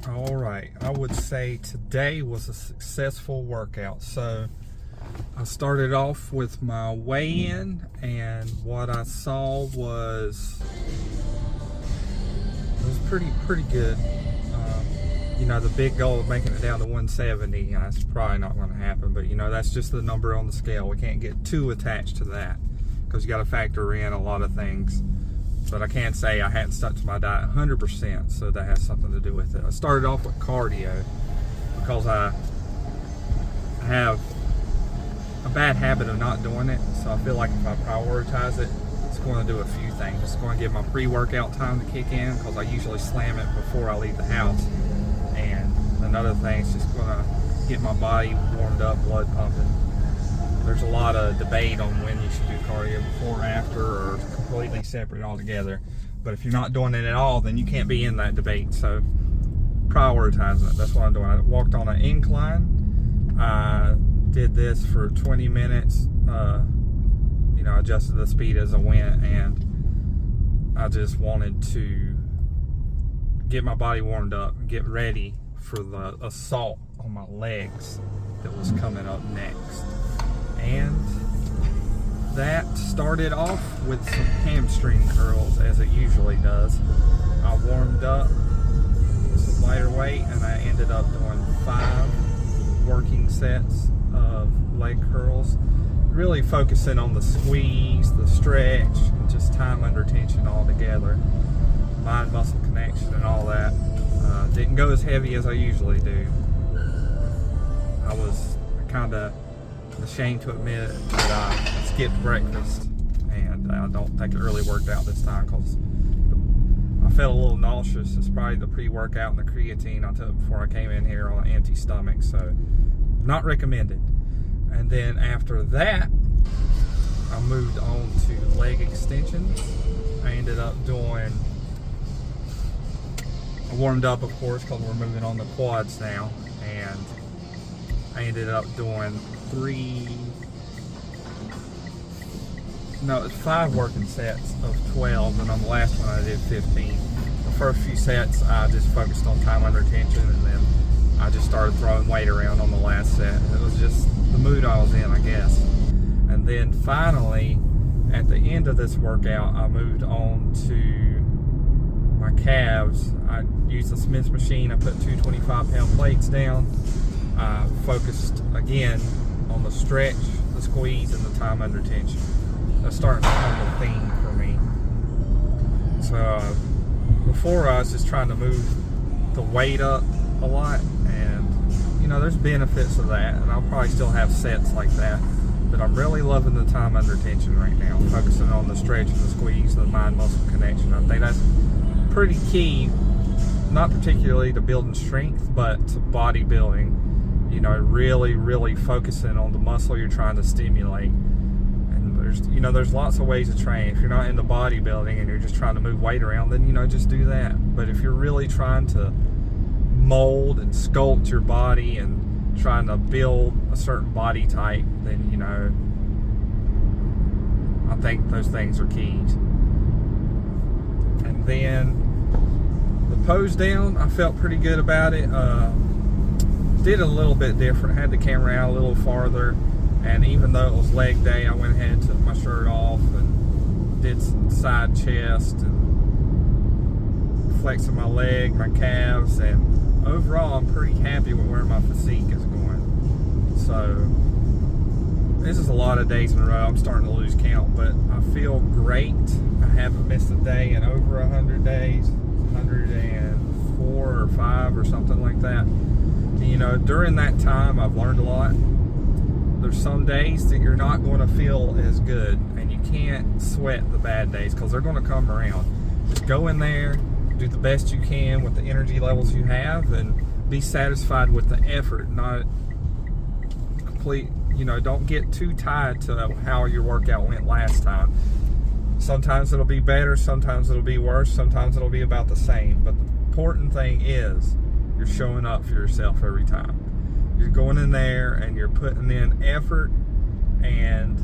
All right, I would say today was a successful workout. So I started off with my weigh-in, and what I saw was pretty good. You know, the big goal of making it down to 170, that's probably not going to happen, but you know, that's just the number on the scale. We can't get too attached to that because you got to factor in a lot of things. But I can say I hadn't stuck to my diet 100%, so that has something to do with it. I started off with cardio because I have a bad habit of not doing it. So I feel like if I prioritize it, it's going to do a few things. It's going to give my pre-workout time to kick in because I usually slam it before I leave the house. And another thing, it's just going to get my body warmed up, blood pumping. There's a lot of debate on when you should do cardio, before or after, or completely separate altogether. But if you're not doing it at all, then you can't be in that debate. So prioritizing it, that's what I'm doing. I walked on an incline. I did this for 20 minutes. You know, adjusted the speed as I went, and I just wanted to get my body warmed up and get ready for the assault on my legs that was coming up next. And that started off with some hamstring curls, as it usually does. I warmed up with some lighter weight, and I ended up doing 5 working sets of leg curls, really focusing on the squeeze, the stretch, and just time under tension all together, mind-muscle connection and all that. Didn't go as heavy as I usually do. I was kind of ashamed to admit that I skipped breakfast, and I don't think it really worked out this time because I felt a little nauseous. It's probably the pre-workout and the creatine I took before I came in here on an empty stomach, so not recommended. And then after that, I moved on to leg extensions. I ended up doing, I warmed up, of course, because we're moving on the quads now, and I ended up doing 5 working sets of 12, and on the last one I did 15. The first few sets I just focused on time under tension, and then I just started throwing weight around on the last set. It was just the mood I was in, I guess. And then finally, at the end of this workout, I moved on to my calves. I used the Smith machine. I put 2 25-pound plates down. I focused again on the stretch, the squeeze, and the time under tension. That's starting to become a theme for me. So before I was just trying to move the weight up a lot, and you know, there's benefits of that, and I'll probably still have sets like that, but I'm really loving the time under tension right now, focusing on the stretch and the squeeze, the mind-muscle connection. I think that's pretty key, not particularly to building strength, but to bodybuilding. You know, really focusing on the muscle you're trying to stimulate. And there's lots of ways to train. If you're not into bodybuilding and you're just trying to move weight around, then you know, just do that. But if you're really trying to mold and sculpt your body and trying to build a certain body type, then you know, I think those things are keys. And then the pose down, I felt pretty good about it. Did a little bit different, had the camera out a little farther, and even though it was leg day, I went ahead and took my shirt off and did some side chest and flexing my leg, my calves, and overall I'm pretty happy with where my physique is going. So this is a lot of days in a row. I'm starting to lose count, but I feel great. I haven't missed a day in over 100 days, 104 or 5 or something like that. You know, during that time, I've learned a lot. There's some days that you're not going to feel as good, and you can't sweat the bad days because they're going to come around. Just go in there, do the best you can with the energy levels you have, and be satisfied with the effort, not complete, you know, don't get too tied to how your workout went last time. Sometimes it'll be better, sometimes it'll be worse, sometimes it'll be about the same, but the important thing is you're showing up for yourself every time. You're going in there and you're putting in effort, and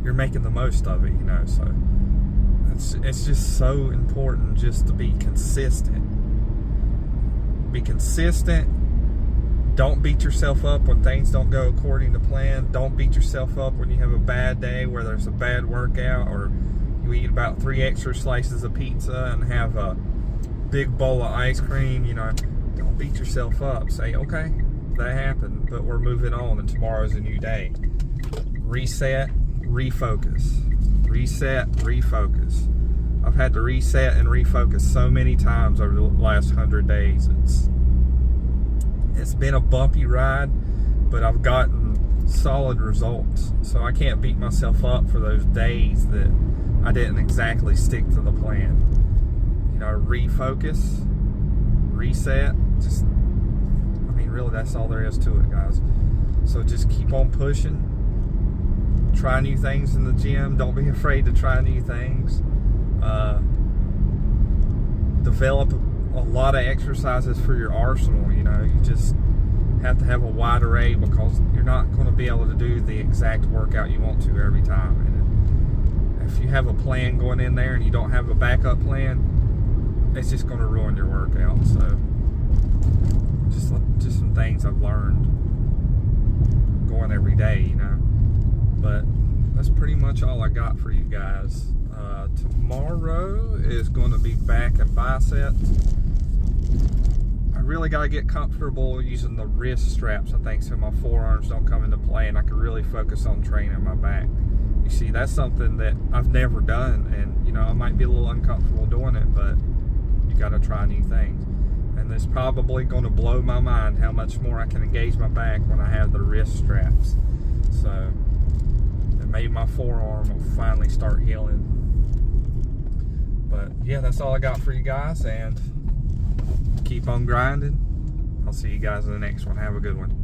you're making the most of it, you know. So it's just so important just to be consistent Be consistent. Don't beat yourself up when things don't go according to plan. Don't beat yourself up when you have a bad day where there's a bad workout, or you eat about 3 extra slices of pizza and have a big bowl of ice cream. You know, don't beat yourself up. Say, okay, that happened, but we're moving on, and tomorrow's a new day. Reset, refocus. Reset, refocus. I've had to reset and refocus so many times over the last 100 days. It's been a bumpy ride, but I've gotten solid results. So I can't beat myself up for those days that I didn't exactly stick to the plan. You know, refocus, reset, just, I mean, really that's all there is to it, guys. So just keep on pushing. Try new things in the gym. Don't be afraid to try new things. Develop a lot of exercises for your arsenal. You know, you just have to have a wide array, because you're not going to be able to do the exact workout you want to every time. And if you have a plan going in there and you don't have a backup plan, it's just going to ruin your workout. So just some things I've learned going every day, you know. But that's pretty much all I got for you guys. Tomorrow is going to be back and biceps. I really got to get comfortable using the wrist straps, I think, so my forearms don't come into play and I can really focus on training my back. You see, that's something that I've never done, and you know, I might be a little uncomfortable doing it, but you got to try new things. And it's probably going to blow my mind how much more I can engage my back when I have the wrist straps. So maybe my forearm will finally start healing. But yeah, that's all I got for you guys, and keep on grinding. I'll see you guys in the next one. Have a good one.